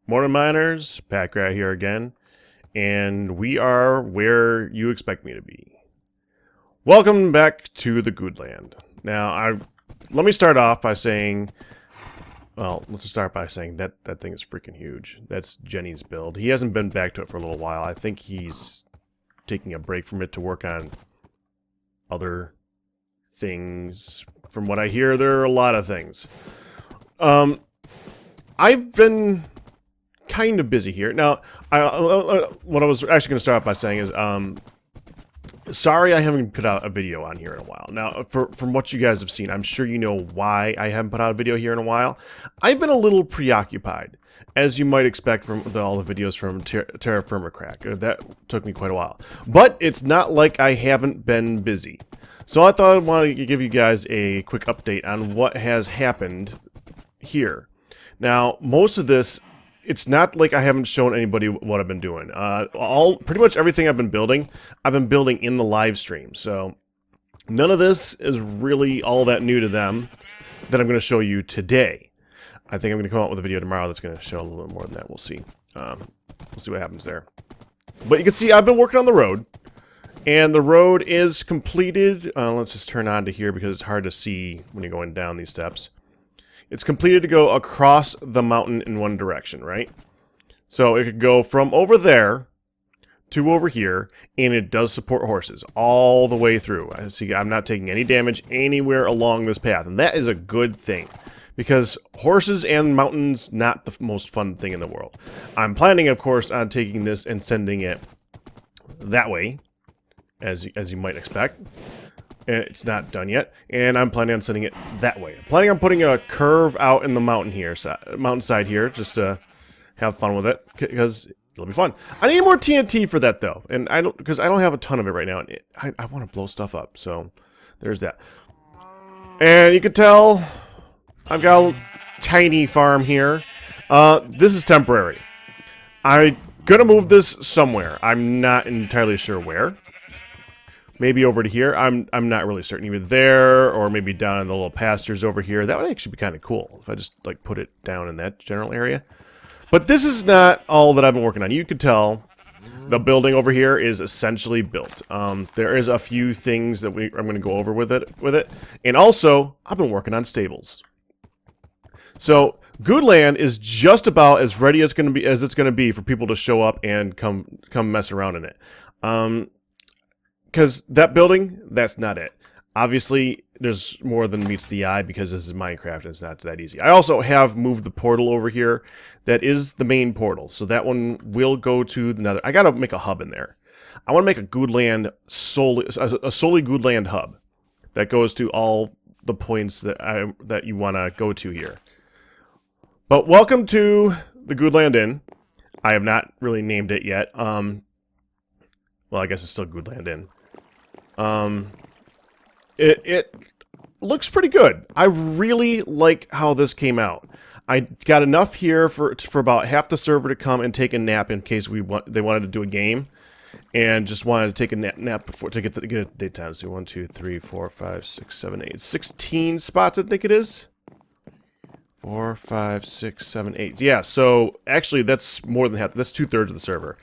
Morning miners, Pakratt here again, and we are where you expect me to be. Welcome back to the Good Now, let me start off by saying, well, let's just start by saying that thing is freaking huge. That's Jenny's build. He hasn't been back to it for a little while. I think he's taking a break from it to work on other things. From what I hear, there are a lot of things. I've been kind of busy here. Now, what I was actually going to start off by saying is, sorry I haven't put out a video on here in a while. Now, from what you guys have seen, I'm sure you know why I haven't put out a video here in a while. I've been a little preoccupied, as you might expect from all the videos from Terra Firma Crack. That took me quite a while. But it's not like I haven't been busy. So I thought I'd want to give you guys a quick update on what has happened here. Now, most of this, it's not like I haven't shown anybody what I've been doing. Pretty much everything I've been building in the live stream. So none of this is really all that new to them that I'm going to show you today. I think I'm going to come out with a video tomorrow that's going to show a little more than that. We'll see. We'll see what happens there. But you can see I've been working on the road. And the road is completed. Let's just turn on to here because it's hard to see when you're going down these steps. It's completed to go across the mountain in one direction, right? So it could go from over there to over here, and it does support horses all the way through. I see I'm not taking any damage anywhere along this path, and that is a good thing. Because horses and mountains, not the most fun thing in the world. I'm planning, of course, on taking this and sending it that way, as you might expect. It's not done yet, and I'm planning on sending it that way. I'm planning on putting a curve out in the mountain here, mountainside here, just to have fun with it, because it'll be fun. I need more TNT for that though, and because I don't have a ton of it right now. And I want to blow stuff up, so there's that. And you can tell I've got a tiny farm here. This is temporary. I'm gonna move this somewhere. I'm not entirely sure where. Maybe over to here. I'm not really certain. Either there or maybe down in the little pastures over here. That would actually be kind of cool if I just like put it down in that general area. But this is not all that I've been working on. You could tell the building over here is essentially built. There is a few things that I'm going to go over with it. And also, I've been working on stables. So Goodland is just about as ready as it's going to be for people to show up and come mess around in it. Because that building, that's not it. Obviously, there's more than meets the eye because this is Minecraft and it's not that easy. I also have moved the portal over here. That is the main portal. So that one will go to the nether. I gotta make a hub in there. I want to make a Goodland solely Goodland hub that goes to all the points that you want to go to here. But welcome to the Goodland Inn. I have not really named it yet. Well, I guess it's still Goodland Inn. It looks pretty good. I really like how this came out. I got enough here for about half the server to come and take a nap in case they wanted to do a game, and just wanted to take a nap before to get a daytime. So 1, 2, 3, 4, 5, 6, 7, 8, 16 spots. I think it is 4, 5, 6, 7, 8. Yeah. So actually, that's more than half. That's 2/3 of the server.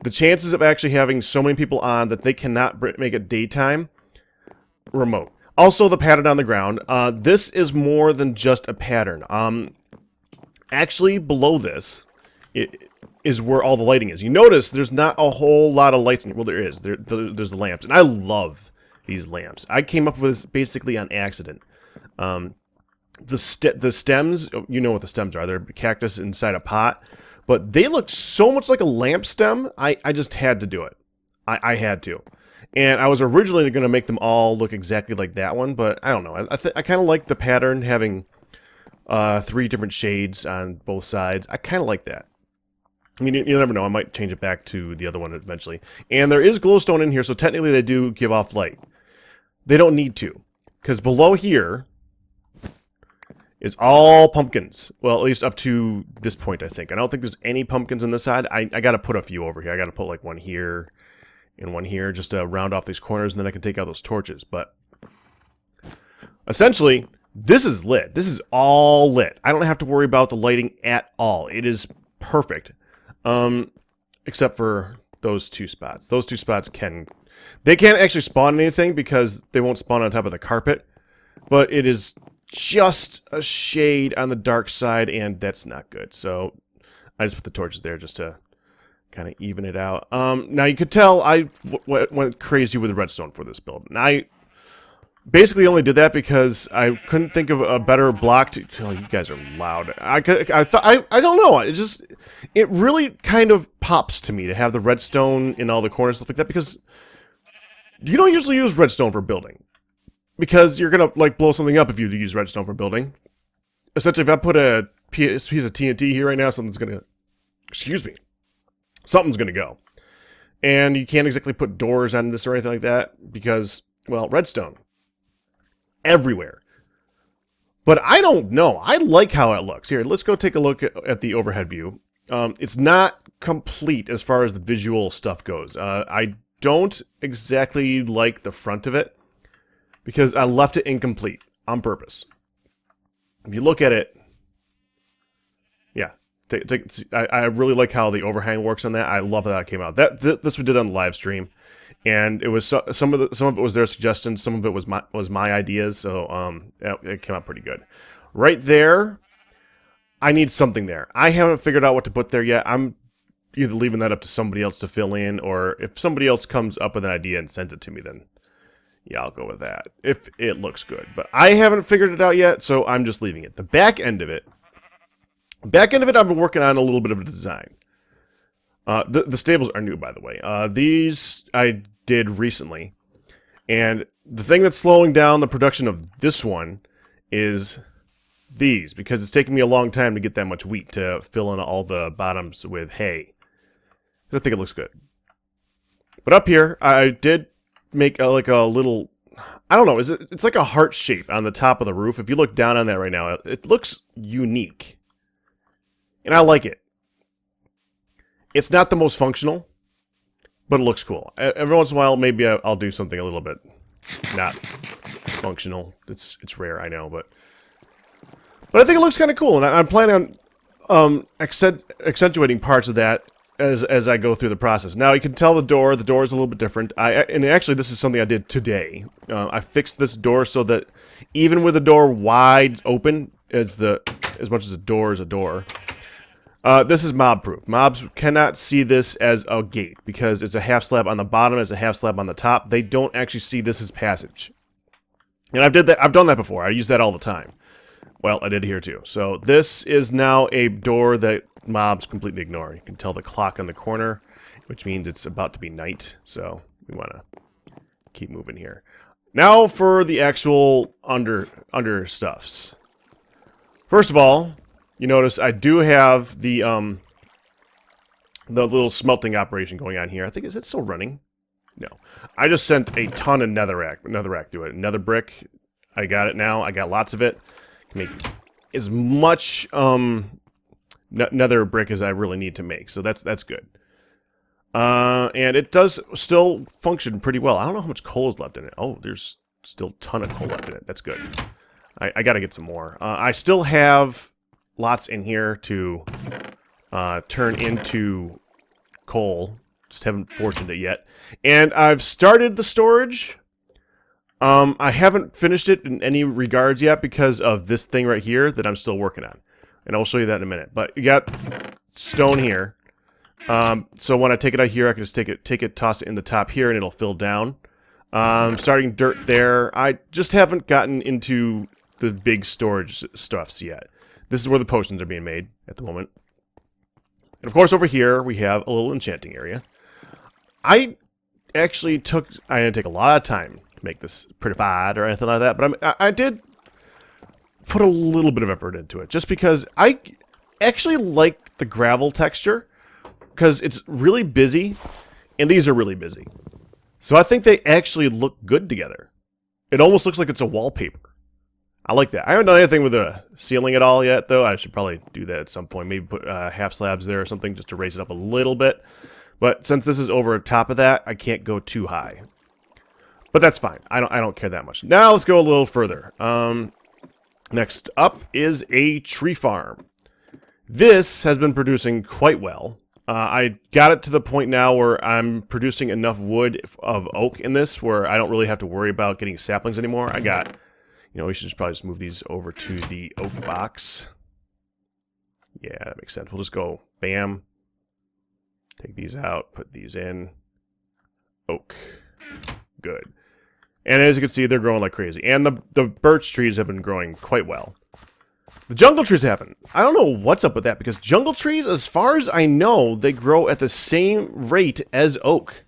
The chances of actually having so many people on that they cannot make it daytime, remote. Also, the pattern on the ground. This is more than just a pattern. Actually, below this is where all the lighting is. You notice there's not a whole lot of lights in here. Well, there is. There's the lamps. And I love these lamps. I came up with this basically on accident. The stems, you know what the stems are. They're cactus inside a pot. But they look so much like a lamp stem, I just had to do it. I had to. And I was originally going to make them all look exactly like that one, but I don't know. I kind of like the pattern having 3 different shades on both sides. I kind of like that. I mean, you never know. I might change it back to the other one eventually. And there is glowstone in here, so technically they do give off light. They don't need to. Because below here is all pumpkins. Well, at least up to this point, I think. I don't think there's any pumpkins on this side. I got to put a few over here. I got to put like one here and one here just to round off these corners, and then I can take out those torches. But essentially, this is lit. This is all lit. I don't have to worry about the lighting at all. It is perfect. Except for those two spots. Those two spots can't actually spawn anything because they won't spawn on top of the carpet. But it is just a shade on the dark side, and that's not good. So I just put the torches there just to kind of even it out. Now you could tell I went crazy with redstone for this build. And I basically only did that because I couldn't think of a better block to... Oh, you guys are loud. I don't know. It really kind of pops to me to have the redstone in all the corners, stuff like that, because you don't usually use redstone for building. Because you're gonna, like, blow something up if you use redstone for building. Essentially, if I put a piece of TNT here right now, something's gonna... Excuse me. Something's gonna go. And you can't exactly put doors on this or anything like that, because, well, redstone. Everywhere. But I don't know. I like how it looks. Here, let's go take a look at the overhead view. It's not complete as far as the visual stuff goes. I don't exactly like the front of it because I left it incomplete on purpose. If you look at it, yeah, I really like how the overhang works on that. I love how that came out. This we did on the live stream. And it was some of it was their suggestions, some of it was my ideas, so it came out pretty good. Right there, I need something there. I haven't figured out what to put there yet. I'm either leaving that up to somebody else to fill in, or if somebody else comes up with an idea and sends it to me, then yeah, I'll go with that if it looks good. But I haven't figured it out yet, so I'm just leaving it. The back end of it, I've been working on a little bit of a design. The stables are new, by the way. These I did recently. And the thing that's slowing down the production of this one is these, because it's taking me a long time to get that much wheat to fill in all the bottoms with hay. I think it looks good. But up here, I did make like a little... I don't know, it's like a heart shape on the top of the roof. If you look down on that right now, it looks unique. And I like it. It's not the most functional, but it looks cool. Every once in a while, maybe I'll do something a little bit not functional. It's rare, I know, but I think it looks kind of cool, and I'm planning on accentuating parts of that as I go through the process. Now you can tell the door is a little bit different. And actually, this is something I did today. I fixed this door so that even with the door wide open, as much as a door is a door. This is mob-proof. Mobs cannot see this as a gate because it's a half slab on the bottom, it's a half slab on the top. They don't actually see this as passage. And I've done that before. I use that all the time. Well, I did here too. So this is now a door that mobs completely ignore. You can tell the clock on the corner, which means it's about to be night. So we want to keep moving here. Now for the actual under stuffs. First of all, you notice I do have the little smelting operation going on here. I think, is it still running? No. I just sent a ton of netherrack through it. Nether brick, I got it now. I got lots of it. Can make as much nether brick as I really need to make. So that's good. And it does still function pretty well. I don't know how much coal is left in it. Oh, there's still a ton of coal left in it. That's good. I got to get some more. I still have lots in here to turn into coal. Just haven't fortuned it yet. And I've started the storage. I haven't finished it in any regards yet because of this thing right here that I'm still working on. And I'll show you that in a minute. But you got stone here. So when I take it out here, I can just take it, toss it in the top here, and it'll fill down. Starting dirt there. I just haven't gotten into the big storage stuffs yet. This is where the potions are being made at the moment. And of course over here we have a little enchanting area. I didn't take a lot of time to make this prettified or anything like that, but I did put a little bit of effort into it, just because I actually like the gravel texture, because it's really busy, and these are really busy. So I think they actually look good together. It almost looks like it's a wallpaper. I like that. I haven't done anything with the ceiling at all yet, though. I should probably do that at some point. Maybe put half slabs there or something just to raise it up a little bit. But since this is over top of that, I can't go too high. But that's fine. I don't care that much. Now let's go a little further. Next up is a tree farm. This has been producing quite well. I got it to the point now where I'm producing enough wood of oak in this where I don't really have to worry about getting saplings anymore. I got, you know, we should probably just move these over to the oak box. Yeah, that makes sense. We'll just go bam. Take these out, put these in. Oak. Good. And as you can see, they're growing like crazy. And the birch trees have been growing quite well. The jungle trees happen. I don't know what's up with that, because jungle trees, as far as I know, they grow at the same rate as oak.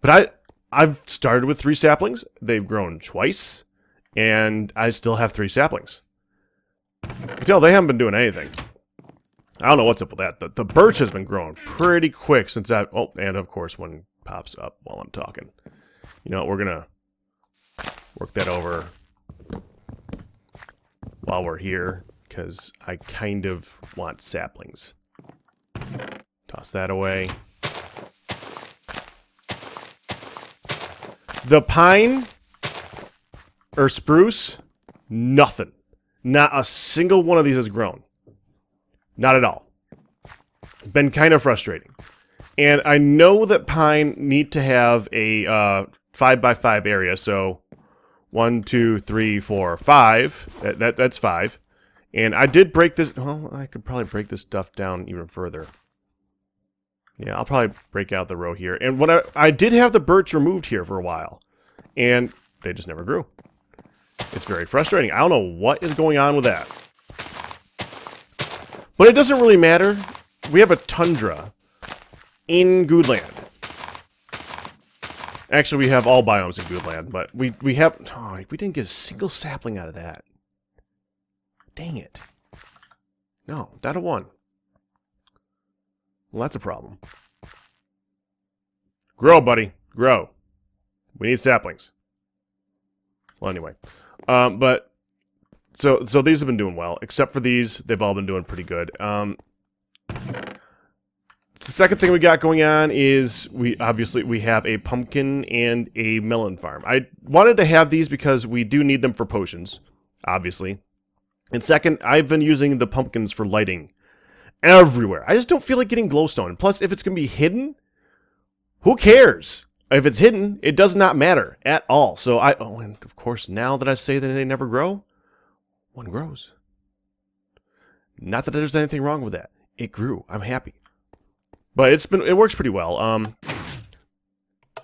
But I've started with 3 saplings. They've grown twice, and I still have 3 saplings. You can tell they haven't been doing anything. I don't know what's up with that. The birch has been growing pretty quick since that. Oh, and of course one pops up while I'm talking. You know, we're gonna work that over while we're here, because I kind of want saplings. Toss that away. The pine or spruce, nothing. Not a single one of these has grown. Not at all. Been kind of frustrating. And I know that pine need to have a 5x5 area, so 1, 2, 3, 4, 5. That's 5. And I did break this. Well, I could probably break this stuff down even further. Yeah, I'll probably break out the row here. And when I did have the birch removed here for a while, and they just never grew. It's very frustrating. I don't know what is going on with that. But it doesn't really matter. We have a tundra in Guudeland. Actually, we have all biomes in Guudeland, but we have... Oh, we didn't get a single sapling out of that. Dang it. No, not a 1. Well, that's a problem. Grow, buddy. Grow. We need saplings. Well, anyway. But... So these have been doing well. Except for these, they've all been doing pretty good. The second thing we got going on is we have a pumpkin and a melon farm. I wanted to have these because we do need them for potions, obviously. And second, I've been using the pumpkins for lighting everywhere. I just don't feel like getting glowstone. Plus, if it's going to be hidden, who cares? If it's hidden, it does not matter at all. So oh, and of course, now that I say that they never grow, one grows. Not that there's anything wrong with that. It grew. I'm happy. But it works pretty well.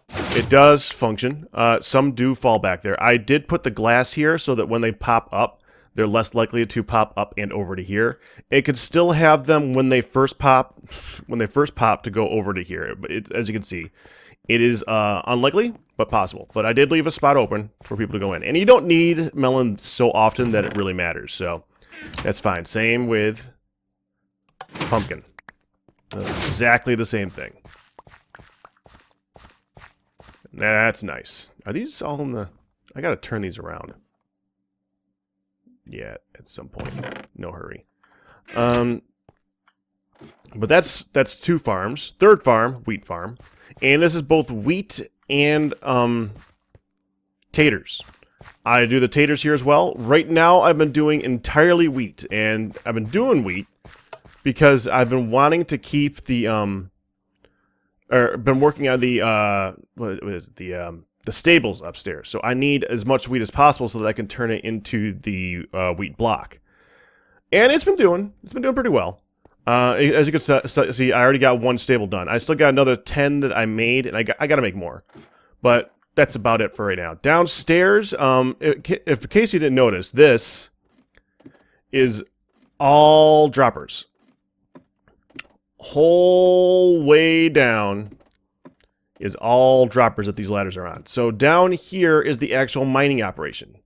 It does function. Some do fall back there. I did put the glass here so that when they pop up, they're less likely to pop up and over to here. It could still have them when they first pop to go over to here. But as you can see, it is unlikely, but possible. But I did leave a spot open for people to go in. And you don't need melon so often that it really matters. So that's fine. Same with pumpkin. That's exactly the same thing. That's nice. Are these all in the... I gotta turn these around. Yeah, at some point. No hurry. But that's 2 farms. Third farm, wheat farm. And this is both wheat and taters. I do the taters here as well. Right now, I've been doing entirely wheat. And I've been doing wheat because I've been wanting to keep the, been working on the, what is it, the stables upstairs. So I need as much wheat as possible so that I can turn it into the wheat block. And it's been doing pretty well. As you can see, I already got 1 stable done. I still got another 10 that I made, and I got to make more. But that's about it for right now. Downstairs, in case you didn't notice, this is all droppers. Whole way down is all droppers that these ladders are on. So down here is the actual mining operation.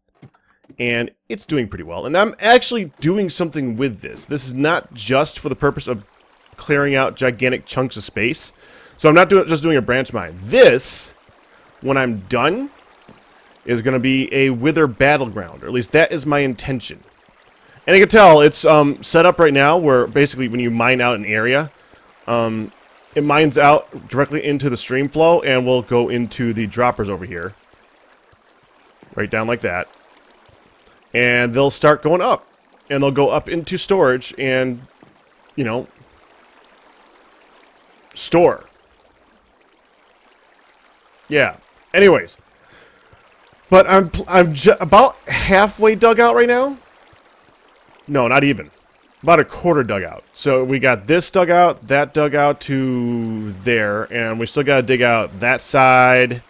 And it's doing pretty well. And I'm actually doing something with this. This is not just for the purpose of clearing out gigantic chunks of space. So I'm not just doing a branch mine. This, when I'm done, is going to be a wither battleground. Or at least that is my intention. And you can tell it's set up right now where basically when you mine out an area, it mines out directly into the stream flow and will go into the droppers over here. Right down like that. And they'll start going up. And they'll go up into storage and you know, store. Yeah. Anyways. But I'm about halfway dug out right now. No, not even. About a quarter dug out. So we got this dug out, that dug out to there, and we still got to dig out that side,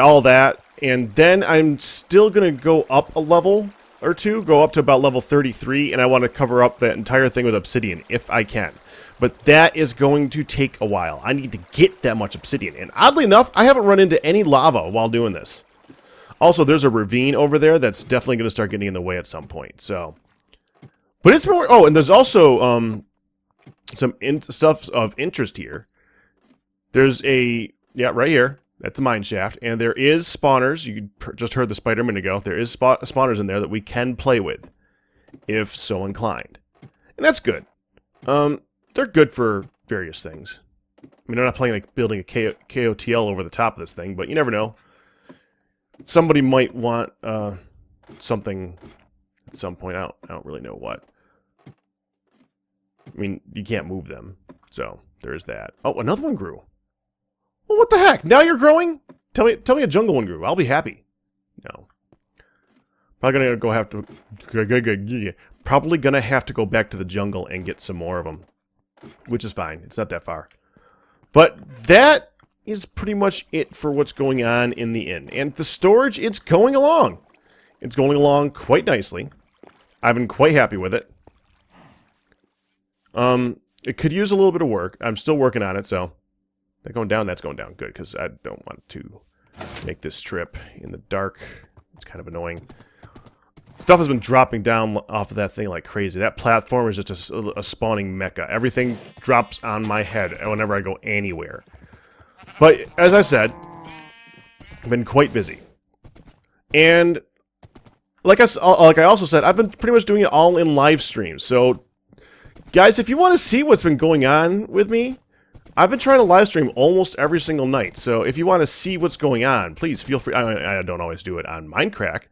all that. And then I'm still going to go up a level or two, go up to about level 33, and I want to cover up that entire thing with obsidian, if I can. But that is going to take a while. I need to get that much obsidian. And oddly enough, I haven't run into any lava while doing this. Also, there's a ravine over there that's definitely going to start getting in the way at some point. So, but it's more... Oh, and there's also some stuff of interest here. There's a... Yeah, right here. That's the mine shaft. And there is spawners. You just heard the spider a minute ago. There is spawners in there that we can play with, if so inclined. And that's good. They're good for various things. I mean, I'm not playing like building a KOTL over the top of this thing, but you never know. Somebody might want something at some point. I don't really know what. I mean, you can't move them, so there's that. Oh, another one grew. Well, what the heck? Now you're growing? Tell me a jungle one grew. I'll be happy. No. Probably gonna have to go back to the jungle and get some more of them. Which is fine. It's not that far. But that is pretty much it for what's going on in the inn. And the storage, it's going along. It's going along quite nicely. I've been quite happy with it. It could use a little bit of work. I'm still working on it, so... That's going down. That's going down. Good, because I don't want to make this trip in the dark. It's kind of annoying. Stuff has been dropping down off of that thing like crazy. That platform is just a spawning mecca. Everything drops on my head whenever I go anywhere. But, as I said, I've been quite busy. And, like I also said, I've been pretty much doing it all in live streams. So, guys, if you want to see what's been going on with me, I've been trying to live stream almost every single night. So, if you want to see what's going on, please feel free. I don't always do it on Mindcrack.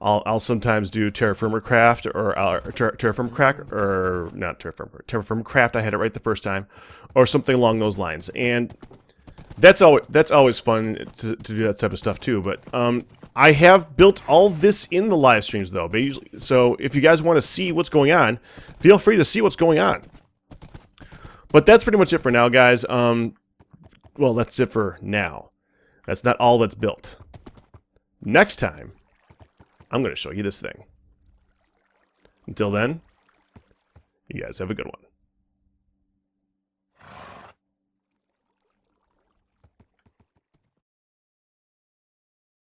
I'll sometimes do Terraformer Craft or Terraform Crack, or not Terraform Craft. I had it right the first time, or something along those lines. And that's always fun to do that type of stuff too. But I have built all this in the live streams though. So if you guys want to see what's going on, feel free to see what's going on. But that's pretty much it for now, guys. Well, that's it for now. That's not all that's built. Next time, I'm going to show you this thing. Until then, you guys have a good one.